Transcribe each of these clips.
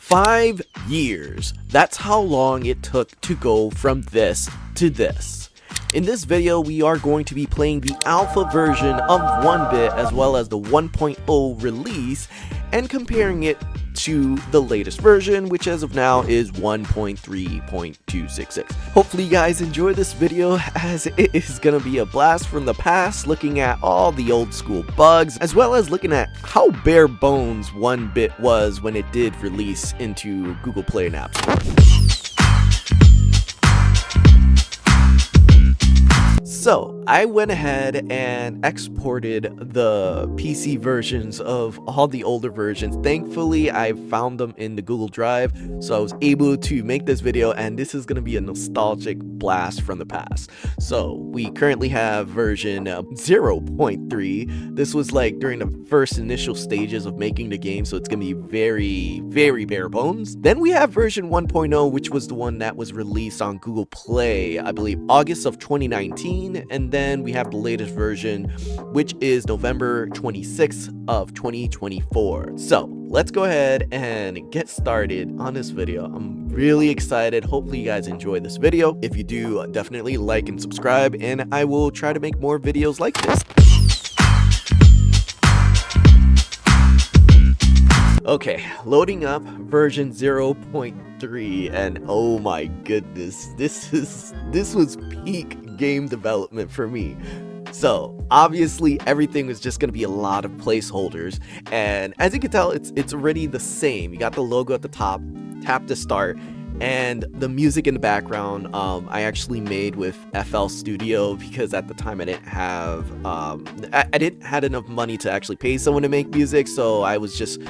5 years. That's how long it took to go from this to this. In this video, we are going to be playing the alpha version of OneBit as well as the 1.0 release and comparing it to the latest version, which as of now is 1.3.266. Hopefully you guys enjoy this video, as it is gonna be a blast from the past, looking at all the old school bugs as well as looking at how bare bones OneBit was when it did release into Google Play and App Store. So I went ahead and exported the PC versions of all the older versions. Thankfully, I found them in the Google Drive, so I was able to make this video, and this is going to be a nostalgic blast from the past. So we currently have version 0.3. This was like during the first initial stages of making the game, so it's going to be very, very bare bones. Then we have version 1.0, which was the one that was released on Google Play, I believe August of 2019. And then we have the latest version, which is November 26th of 2024. So let's go ahead and get started on this video. I'm really excited. Hopefully you guys enjoy this video. If you do, definitely like and subscribe, and I will try to make more videos like this. Okay, loading up version 0.3, and oh my goodness, this was peak game development for me. So obviously everything was just going to be a lot of placeholders, and as you can tell, it's already the same. You got the logo at the top, tap to start, and the music in the background I actually made with FL Studio, because at the time I didn't have I didn't had enough money to actually pay someone to make music, so I was just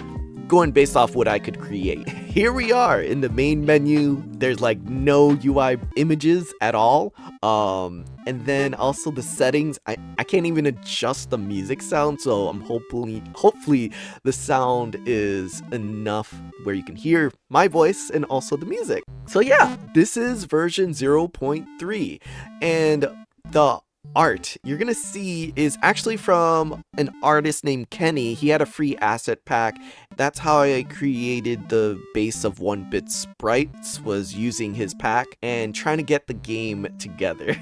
going based off what I could create. Here we are in the main menu. There's like no UI images at all. And then also the settings, I can't even adjust the music sound, so I'm hopefully the sound is enough where you can hear my voice and also the music. So yeah, this is version 0.3, and the art you're gonna see is actually from an artist named Kenney. He had a free asset pack. That's how I created the base of OneBit sprites, was using his pack and trying to get the game together.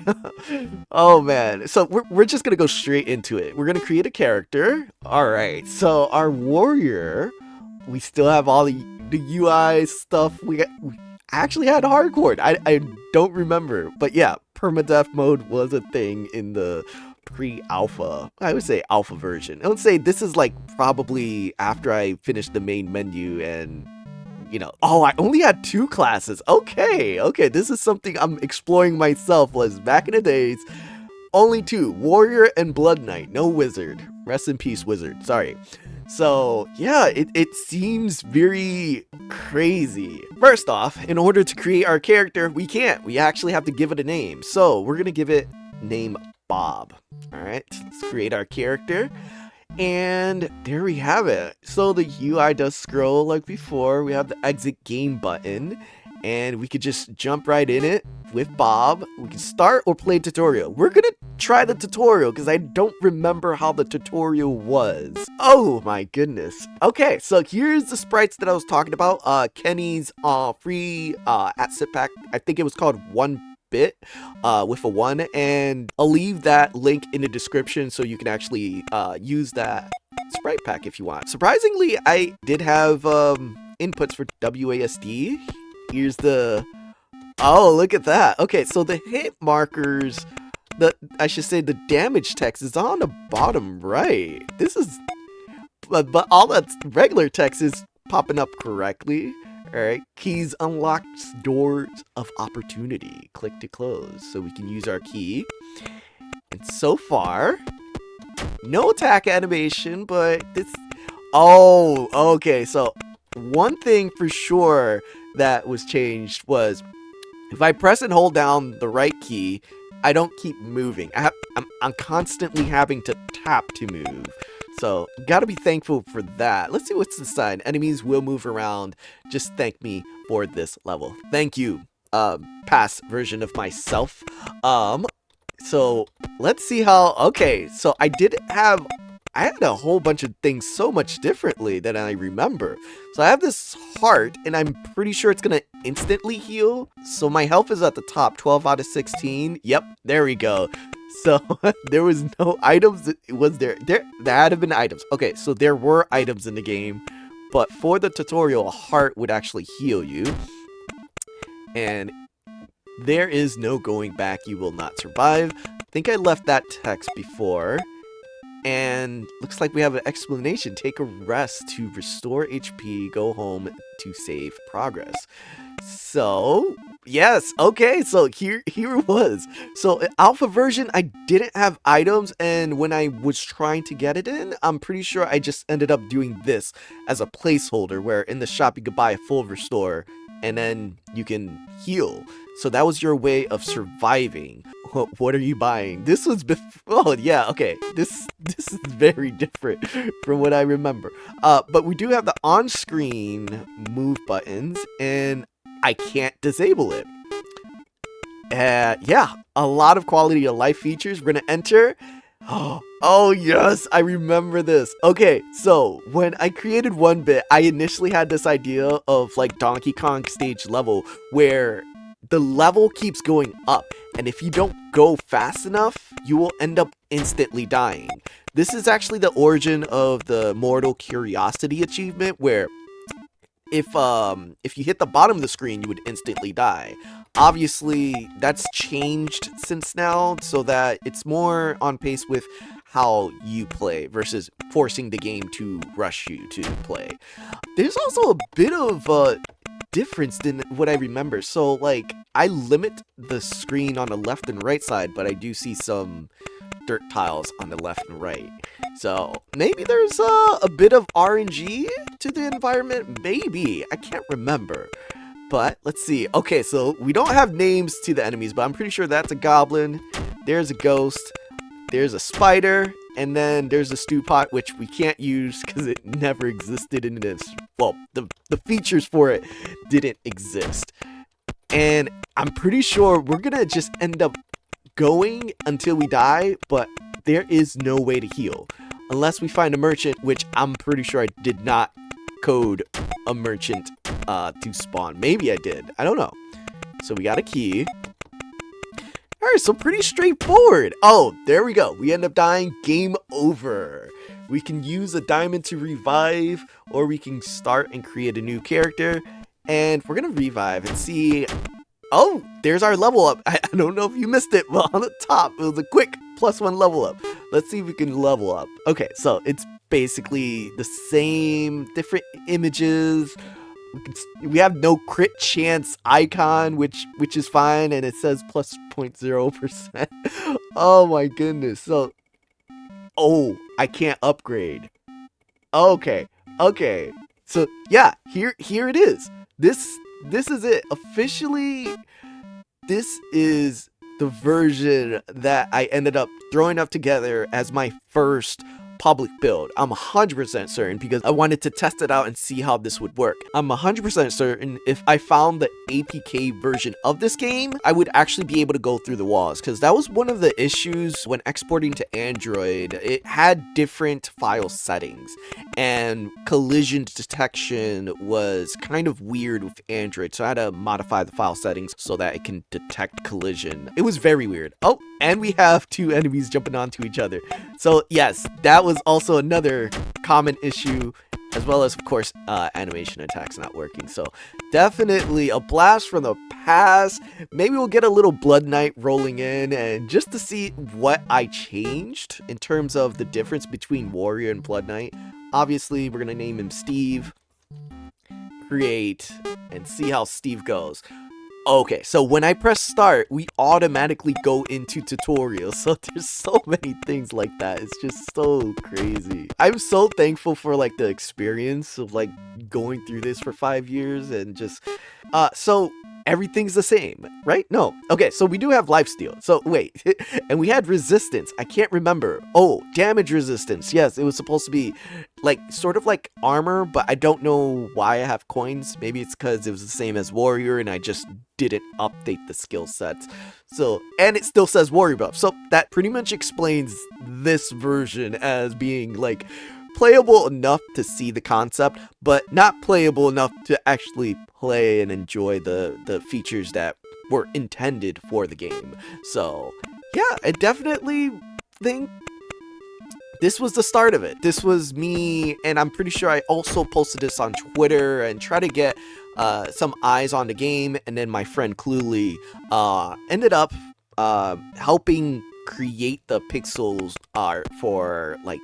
Oh man, so we're just gonna go straight into it. We're gonna create a character. All right, so our warrior, we still have all the UI stuff. We actually had hardcore. I don't remember, but yeah, permadeath mode was a thing in the pre-alpha, I would say alpha version. I would say this is like probably after I finished the main menu, and you know, oh, I only had 2 classes. Okay, this is something I'm exploring myself. Was back in the days, only 2, warrior and blood knight, no wizard. Rest in peace, wizard. Sorry. So yeah, it seems very crazy. First off, in order to create our character, we actually have to give it a name. So we're gonna give it name Bob. All right, let's create our character, and there we have it. So the UI does scroll like before. We have the exit game button, and we could just jump right in it with Bob. We can start or play tutorial. We're gonna try the tutorial because I don't remember how the tutorial was. Oh my goodness. Okay, so here's the sprites that I was talking about. Kenney's free asset pack. I think it was called OneBit with a 1, and I'll leave that link in the description so you can actually use that sprite pack if you want. Surprisingly, I did have inputs for WASD. Here's the, oh, look at that. Okay, so the hit markers, I should say the damage text is on the bottom right. This is, but all that regular text is popping up correctly. All right, keys unlocks doors of opportunity. Click to close, so we can use our key. And so far, no attack animation, but this, oh, okay. So one thing for sure that was changed was if I press and hold down the right key, I don't keep moving. I'm constantly having to tap to move. So gotta be thankful for that. Let's see what's the sign. Enemies will move around. Just thank me for this level. Thank you. Past version of myself. So let's see how, okay, so I did have I had a whole bunch of things so much differently than I remember. So I have this heart, and I'm pretty sure it's gonna instantly heal. So my health is at the top, 12 out of 16. Yep, there we go. So there was no items. Was there had to have been items. Okay, so there were items in the game, but for the tutorial, a heart would actually heal you. And there is no going back. You will not survive. I think I left that text before. And looks like we have an explanation. Take a rest to restore HP. Go home to save progress. So, yes, okay, so here it was. So, alpha version, I didn't have items, and when I was trying to get it in, I'm pretty sure I just ended up doing this as a placeholder, where in the shop you could buy a full restore, and then you can heal. So that was your way of surviving. What are you buying? This was before. Oh yeah, okay. This is very different from what I remember. But we do have the on-screen move buttons, and I can't disable it. Yeah, a lot of quality of life features. We're gonna enter. Oh yes, I remember this. Okay, so when I created OneBit, I initially had this idea of like Donkey Kong stage level where the level keeps going up, and if you don't go fast enough, you will end up instantly dying. This is actually the origin of the Mortal Curiosity achievement, where if you hit the bottom of the screen, you would instantly die. Obviously, that's changed since now, so that it's more on pace with how you play versus forcing the game to rush you to play. There's also a bit of difference than what I remember. So like I limit the screen on the left and right side, but I do see some dirt tiles on the left and right. So maybe there's a bit of RNG to the environment. Maybe, I can't remember. But let's see. Okay, so we don't have names to the enemies, but I'm pretty sure that's a goblin. There's a ghost. There's a spider. And then there's a stew pot, which we can't use because it never existed in this. Well, the features for it didn't exist. And I'm pretty sure we're going to just end up going until we die, but there is no way to heal. Unless we find a merchant, which I'm pretty sure I did not code a merchant to spawn. Maybe I did. I don't know. So we got a key. Alright, so pretty straightforward. Oh, there we go. We end up dying. Game over. We can use a diamond to revive, or we can start and create a new character. And we're going to revive and see. Oh, there's our level up. I don't know if you missed it, but on the top, it was a quick +1 level up. Let's see if we can level up. Okay, so it's basically the same, different images. We have no crit chance icon, which is fine, and it says plus 0.0%. Oh my goodness. So, oh, I can't upgrade. Okay. So yeah, here it is. This is it. Officially, this is the version that I ended up throwing up together as my first public build. I'm 100% certain because I wanted to test it out and see how this would work. I'm 100% certain if I found the APK version of this game, I would actually be able to go through the walls, because that was one of the issues when exporting to Android. It had different file settings, and collision detection was kind of weird with Android, so I had to modify the file settings so that it can detect collision. It was very weird. Oh, and we have two enemies jumping onto each other. So yes, that was also another common issue, as well as, of course, animation attacks not working. So definitely a blast from the past. Maybe we'll get a little Blood Knight rolling in, and just to see what I changed in terms of the difference between Warrior and Blood Knight. Obviously, we're gonna name him Steve. Create, and see how Steve goes. Okay, so when I press start, we automatically go into tutorials. So there's so many things like that. It's just so crazy. I'm so thankful for like the experience of like going through this for 5 years, and just so everything's the same, right? No. Okay, so we do have lifesteal. So wait, and we had resistance. I can't remember. Oh, damage resistance. Yes, it was supposed to be like sort of like armor, but I don't know why I have coins. Maybe it's because it was the same as warrior and I just didn't update the skill sets. So, and it still says warrior buff. So that pretty much explains this version as being like playable enough to see the concept, but not playable enough to actually play and enjoy the features that were intended for the game. So yeah, I definitely think this was the start of it. This was me, and I'm pretty sure I also posted this on Twitter and try to get some eyes on the game. And then my friend Cluely ended up helping create the pixels art for like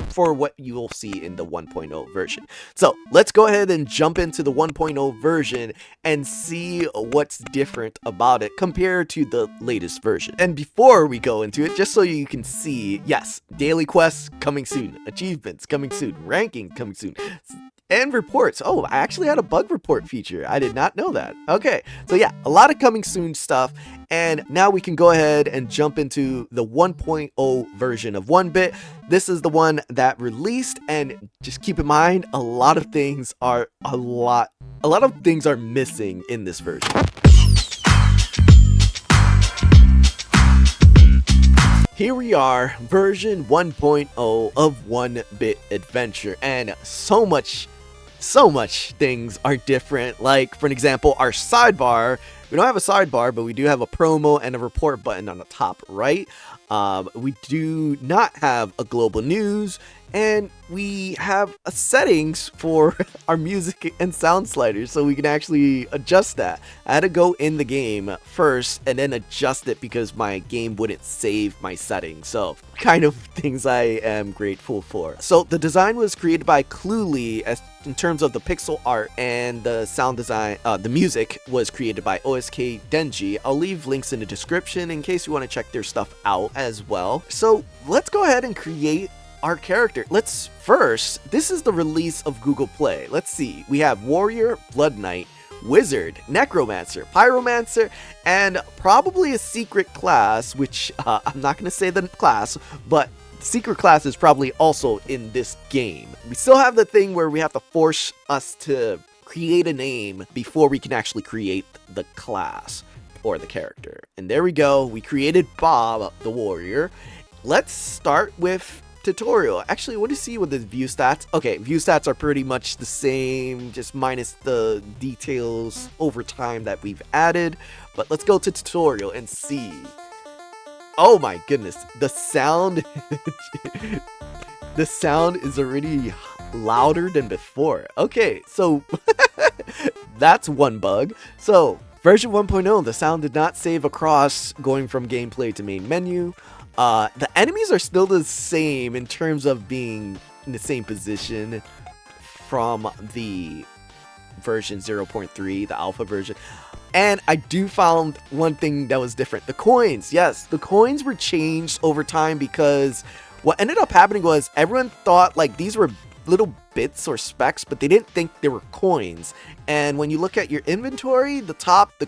for what you will see in the 1.0 version. So let's go ahead and jump into the 1.0 version and see what's different about it compared to the latest version. And before we go into it, just so you can see, yes, daily quests coming soon, achievements coming soon, ranking coming soon, and reports. Oh, I actually had a bug report feature. I did not know that. Okay, so yeah, a lot of coming soon stuff. And now we can go ahead and jump into the 1.0 version of OneBit. This is the one that released, and just keep in mind, a lot of things are missing in this version. Here we are, version 1.0 of OneBit Adventure, and so much things are different. Like, for an example, our sidebar. We don't have a sidebar, but we do have a promo and a report button on the top right. We do not have a global news, and we have a settings for our music and sound sliders, so we can actually adjust that. I had to go in the game first and then adjust it because my game wouldn't save my settings. So kind of things I am grateful for. So the design was created by Cluely as in terms of the pixel art, and the sound design, the music was created by OSK Denji. I'll leave links in the description in case you want to check their stuff out as well. So let's go ahead and create our character. Let's first, this is the release of Google Play. Let's see, we have Warrior, Blood Knight, Wizard, Necromancer, Pyromancer, and probably a secret class, which I'm not going to say the class, but secret class is probably also in this game. We still have the thing where we have to force us to create a name before we can actually create the class or the character. And there we go, we created Bob the Warrior. Let's start with tutorial. Actually, what do you see with the view stats? Okay, view stats are pretty much the same, just minus the details over time that we've added. But let's go to tutorial and see. Oh my goodness, the sound the sound is already louder than before. Okay, so that's one bug. So version 1.0, the sound did not save across going from gameplay to main menu. The enemies are still the same in terms of being in the same position from the version 0.3, the alpha version. And I do found one thing that was different. The coins, yes, the coins were changed over time because what ended up happening was everyone thought like these were little bits or specks, but they didn't think they were coins. And when you look at your inventory, the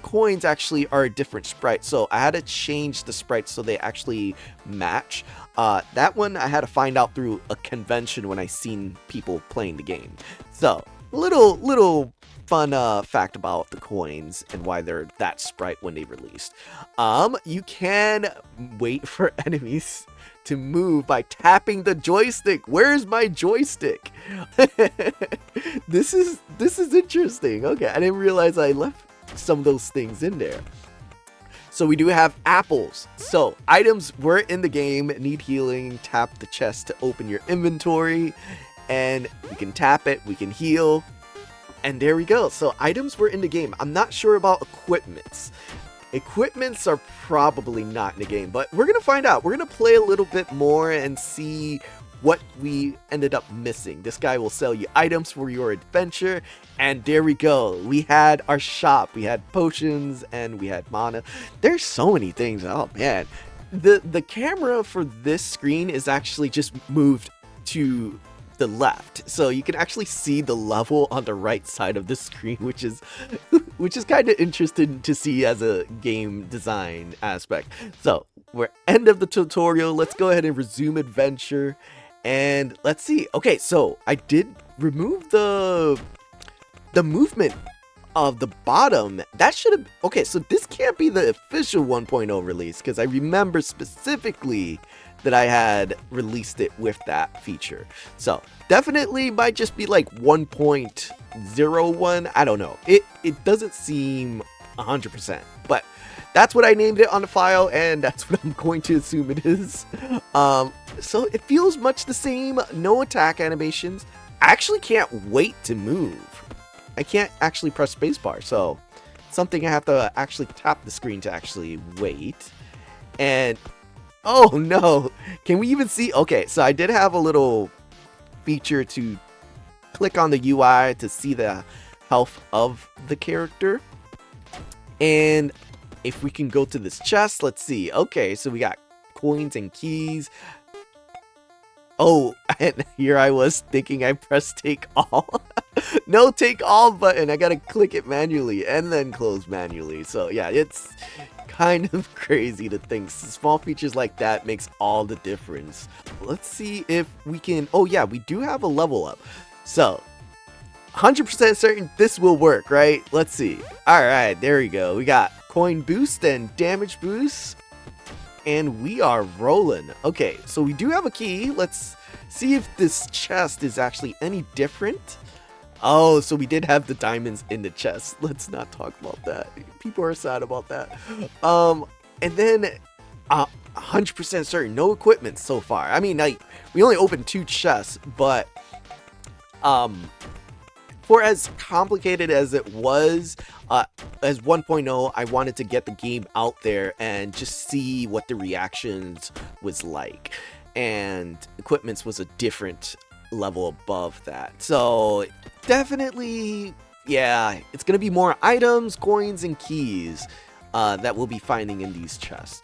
coins actually are a different sprite. So I had to change the sprites so they actually match. That one I had to find out through a convention when I seen people playing the game. So little fun fact about the coins and why they're that sprite when they released. You can wait for enemies to move by tapping the joystick. Where's my joystick? This is interesting. Okay, I didn't realize I left some of those things in there. So we do have apples. So items were in the game. Need healing, tap the chest to open your inventory, and we can tap it, we can heal, and there we go. So items were in the game. I'm not sure about equipments. Equipments are probably not in the game, but we're gonna find out. We're gonna play a little bit more and see what we ended up missing. This guy will sell you items for your adventure, and there we go. We had our shop, we had potions, and we had mana. There's so many things. Oh man, the camera for this screen is actually just moved to the left, so you can actually see the level on the right side of the screen, which is kind of interesting to see as a game design aspect. So we're end of the tutorial. Let's go ahead and resume adventure, And let's see. Okay, so I did remove the movement of the bottom. That should have, okay, so this can't be the official 1.0 release, because I remember specifically that I had released it with that feature. So definitely might just be like 1.01. I don't know. It doesn't seem 100%, but that's what I named it on the file, and that's what I'm going to assume it is. So it feels much the same. No attack animations. I actually can't wait to move. I can't actually press spacebar, so something I have to actually tap the screen to actually wait. And oh no, can we even see? Okay, so I did have a little feature to click on the UI to see the health of the character. And if we can go to this chest, let's see. Okay, so we got coins and keys. Oh, and here I was thinking I pressed take all. No take all button. I gotta click it manually and then close manually. So yeah, it's kind of crazy to think small features like that makes all the difference. Let's see if we can. Oh yeah, we do have a level up. So 100% certain this will work, right? Let's see. All right, there we go. We got coin boost and damage boost. And we are rolling. Okay, so we do have a key. Let's see if this chest is actually any different. Oh, so we did have the diamonds in the chest. Let's not talk about that. People are sad about that. And then 100% certain, no equipment so far. I mean, like, we only opened 2 chests, but for as complicated as it was, as 1.0, I wanted to get the game out there and just see what the reactions was like. And equipments was a different level above that. So definitely, yeah, it's going to be more items, coins, and keys that we'll be finding in these chests.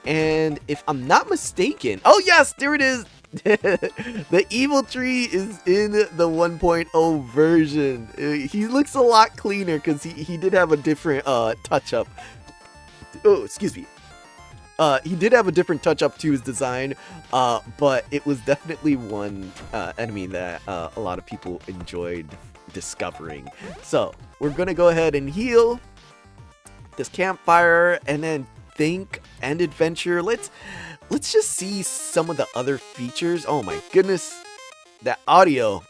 And if I'm not mistaken, oh yes, there it is. The evil tree is in the 1.0 version. He looks a lot cleaner because he did have a different touch up. Oh, excuse me. He did have a different touch up to his design, but it was definitely one enemy that a lot of people enjoyed discovering. So we're gonna go ahead and heal this campfire and then think and adventure. Let's just see some of the other features. Oh my goodness, that audio.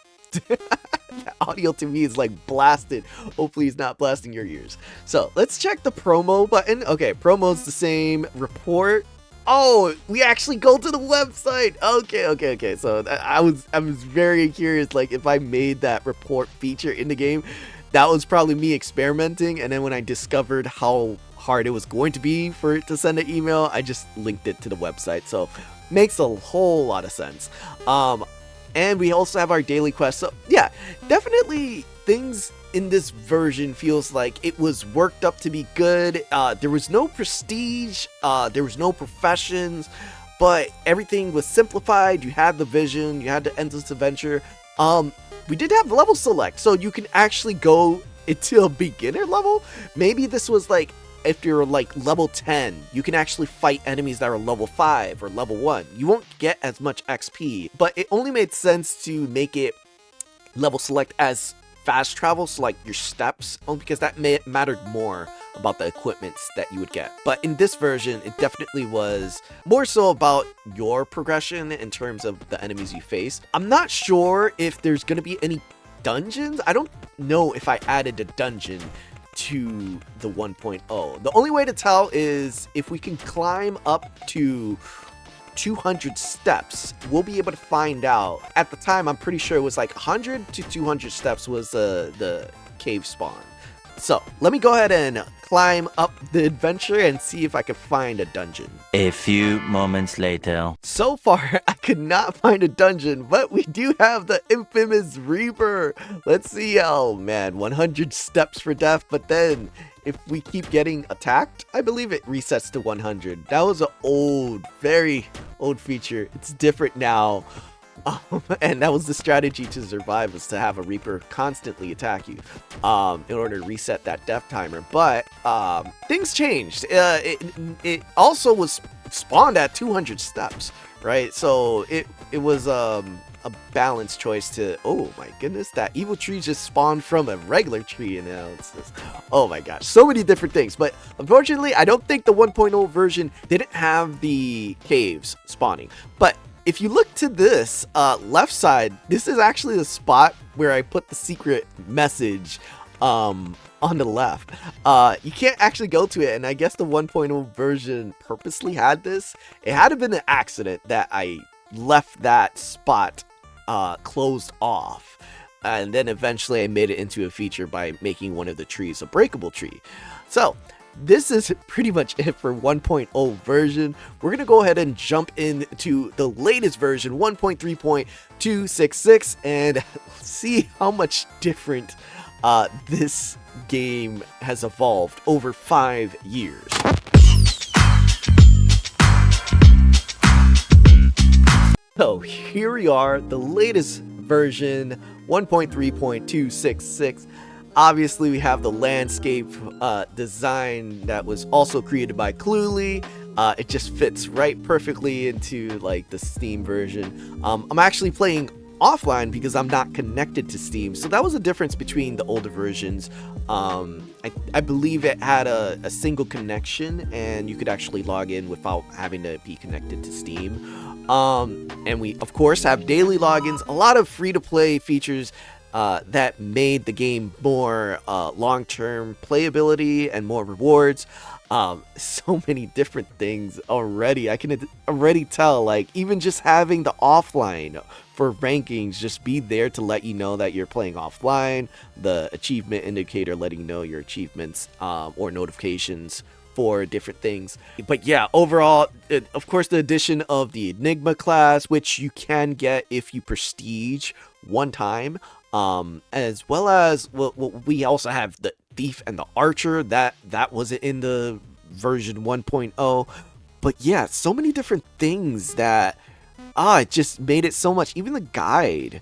That audio to me is like blasted. Hopefully it's not blasting your ears. So let's check the promo button. Okay, promo's the same. Report. Oh, we actually go to the website. Okay. So I was very curious, like if I made that report feature in the game. That was probably me experimenting, and then when I discovered how hard it was going to be for it to send an email, I just linked it to the website. So makes a whole lot of sense. And we also have our daily quest. So yeah, definitely things in this version feels like it was worked up to be good. There was no prestige, there was no professions, but everything was simplified. You had the vision, you had the endless adventure. We did have level select, so you can actually go into a beginner level. Maybe this was like, if you're like level 10, you can actually fight enemies that are level 5 or level 1. You won't get as much XP, but it only made sense to make it level select as fast travel, so like your steps, only because that mattered more about the equipments that you would get. But in this version, it definitely was more so about your progression in terms of the enemies you face. I'm not sure if there's gonna be any dungeons. I don't know if I added a dungeon to the 1.0. The only way to tell is if we can climb up to 200 steps, we'll be able to find out. At the time, I'm pretty sure it was like 100 to 200 steps was the cave spawn. So let me go ahead and climb up the adventure and see if I can find a dungeon. A few moments later. So far, I could not find a dungeon, but we do have the infamous Reaper. Let's see. Oh man, 100 steps for death, but then if we keep getting attacked, I believe it resets to 100. That was an old, very old feature. It's different now. And that was the strategy to survive, was to have a Reaper constantly attack you in order to reset that death timer. But things changed. It also was spawned at 200 steps, right? So it was a balanced choice to, oh my goodness, that evil tree just spawned from a regular tree, and now it's this, oh my gosh, so many different things. But unfortunately, I don't think the 1.0 version didn't have the caves spawning. But if you look to this left side, this is actually the spot where I put the secret message on the left. You can't actually go to it, and I guess the 1.0 version purposely had this. It had to have been an accident that I left that spot closed off, and then eventually I made it into a feature by making one of the trees a breakable tree. So this is pretty much it for 1.0 version. We're gonna go ahead and jump into the latest version, 1.3.266, and see how much different this game has evolved over 5 years. So here we are, the latest version, 1.3.266. Obviously, we have the landscape design that was also created by Cluely. It just fits right perfectly into like the Steam version. I'm actually playing offline because I'm not connected to Steam, so that was a difference between the older versions. I believe it had a single connection, and you could actually log in without having to be connected to Steam. And we of course have daily logins, a lot of free-to-play features that made the game more long-term playability and more rewards. So many different things already. I can already tell, like, even just having the offline for rankings just be there to let you know that you're playing offline, the achievement indicator letting you know your achievements or notifications for different things. But yeah, overall, of course, the addition of the Enigma class, which you can get if you prestige one time, as well as we also have the Thief and the Archer that wasn't in the version 1.0. But yeah, so many different things that it just made it so much. Even the guide,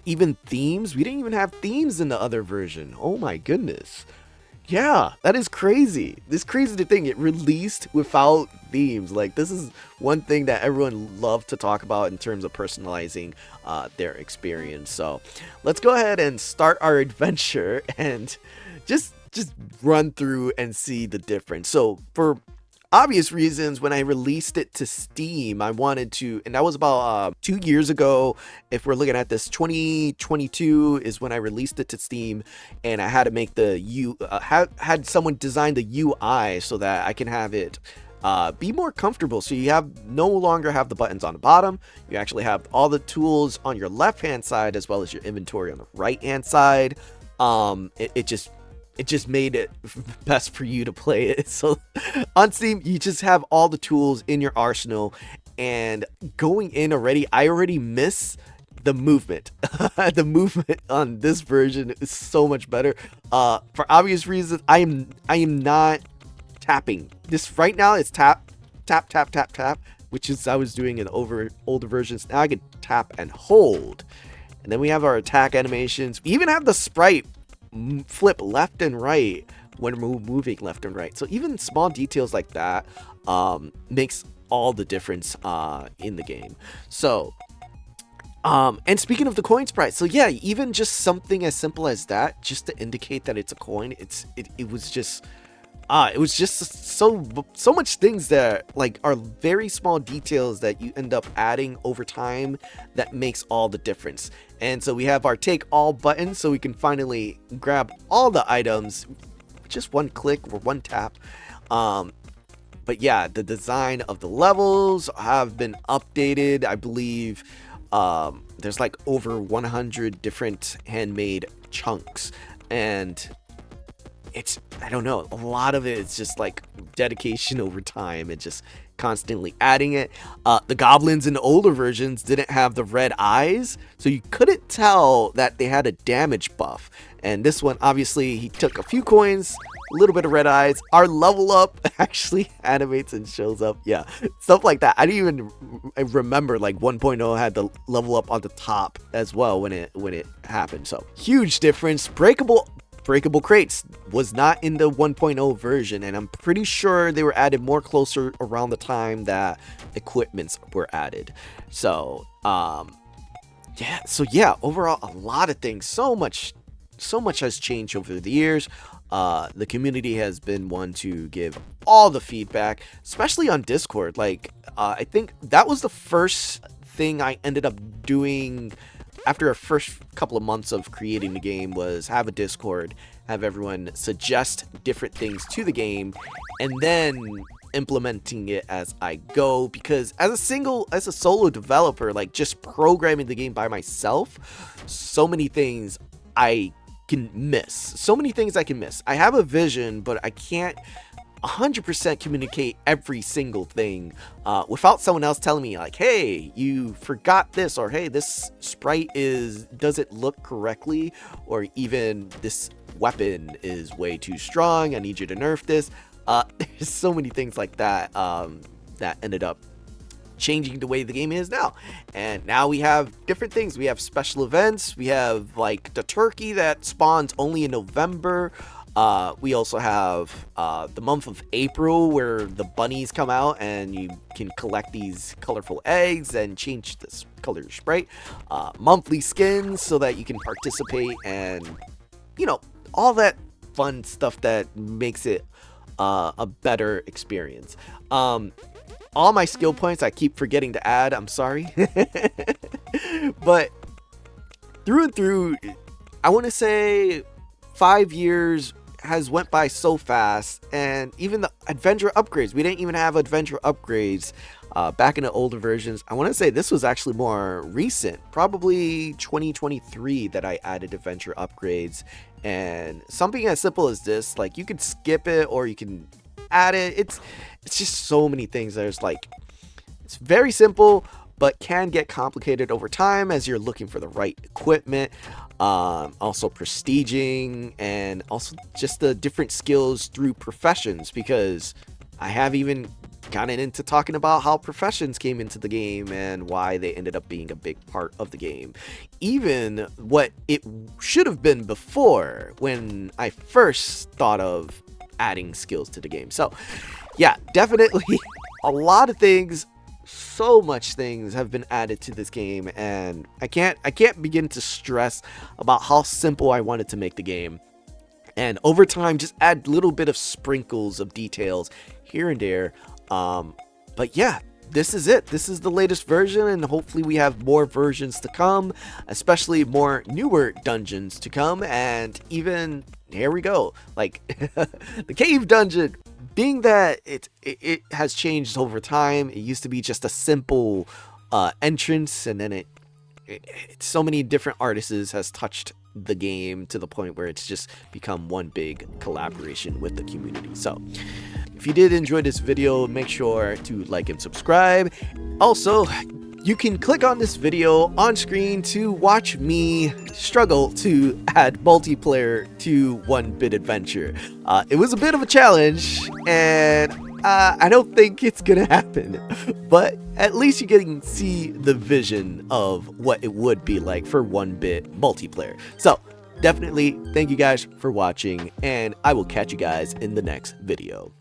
even themes. We didn't even have themes in the other version. Oh my goodness. Yeah, that is crazy. This crazy to think it released without themes. Like, this is one thing that everyone loved to talk about in terms of personalizing their experience. So let's go ahead and start our adventure and just run through and see the difference. So for obvious reasons, when I released it to Steam, I wanted to, and that was about 2 years ago. If we're looking at this, 2022 is when I released it to Steam, and I had to make the had someone design the UI so that I can have it be more comfortable. So you no longer have the buttons on the bottom. You actually have all the tools on your left hand side as well as your inventory on the right hand side. It just made it best for you to play it. So on Steam, you just have all the tools in your arsenal, and going in already, I already miss the movement. The movement on this version is so much better. For obvious reasons, I am not tapping. This right now is tap, tap, tap, tap, tap, which is I was doing in older versions. Now I can tap and hold. And then we have our attack animations. We even have the sprite flip left and right when we're moving left and right. So even small details like that makes all the difference in the game. So and speaking of the coin sprite, so yeah, even just something as simple as that, just to indicate that it's a coin, it was just so much things that like are very small details that you end up adding over time that makes all the difference. And so we have our take all button, so we can finally grab all the items with just one click or one tap. But yeah, the design of the levels have been updated. I believe there's like over 100 different handmade chunks, and I don't know, a lot of it is just like dedication over time and just constantly adding it. The goblins in the older versions didn't have the red eyes, so you couldn't tell that they had a damage buff. And this one, obviously, he took a few coins, a little bit of red eyes. Our level up actually animates and shows up. Yeah, stuff like that. I didn't even remember like 1.0 had the level up on the top as well when it happened. So huge difference. Breakable breakable crates was not in the 1.0 version, and I'm pretty sure they were added more closer around the time that equipments were added. So yeah, overall a lot of things, so much has changed over the years. The community has been one to give all the feedback, especially on Discord. Like, I think that was the first thing I ended up doing after our first couple of months of creating the game, was have a Discord, have everyone suggest different things to the game, and then implementing it as I go. Because as a solo developer, like just programming the game by myself, so many things I can miss. I have a vision, but I can't 100% communicate every single thing without someone else telling me, like, hey, you forgot this, or hey, this sprite doesn't look correctly, or even this weapon is way too strong, I need you to nerf this. There's so many things like that that ended up changing the way the game is now. And now we have different things. We have special events. We have like the turkey that spawns only in November. We also have the month of April, where the bunnies come out and you can collect these colorful eggs and change this color sprite. Monthly skins so that you can participate, and you know, all that fun stuff that makes it a better experience. All my skill points I keep forgetting to add, I'm sorry. But through and through, I want to say 5 years has went by so fast. And even the adventure upgrades, we didn't even have adventure upgrades back in the older versions. I want to say this was actually more recent, probably 2023, that I added adventure upgrades. And something as simple as this, like, you could skip it or you can add it. It's just so many things. There's like, it's very simple, but can get complicated over time as you're looking for the right equipment. Also prestiging, and also just the different skills through professions, because I have even gotten into talking about how professions came into the game and why they ended up being a big part of the game. Even what it should have been before, when I first thought of adding skills to the game. So yeah, definitely a lot of things, so much things have been added to this game, and I can't begin to stress about how simple I wanted to make the game. And over time, just add little bit of sprinkles of details here and there. But yeah, this is it. This is the latest version, and hopefully we have more versions to come, especially more newer dungeons to come. And even, here we go, like the cave dungeon, being that it has changed over time. It used to be just a simple entrance, and then so many different artists has touched the game to the point where it's just become one big collaboration with the community. So if you did enjoy this video, make sure to like and subscribe. Also, you can click on this video on screen to watch me struggle to add multiplayer to OneBit Adventure. It was a bit of a challenge, and I don't think it's gonna happen, but at least you can see the vision of what it would be like for 1-bit multiplayer. So definitely thank you guys for watching, and I will catch you guys in the next video.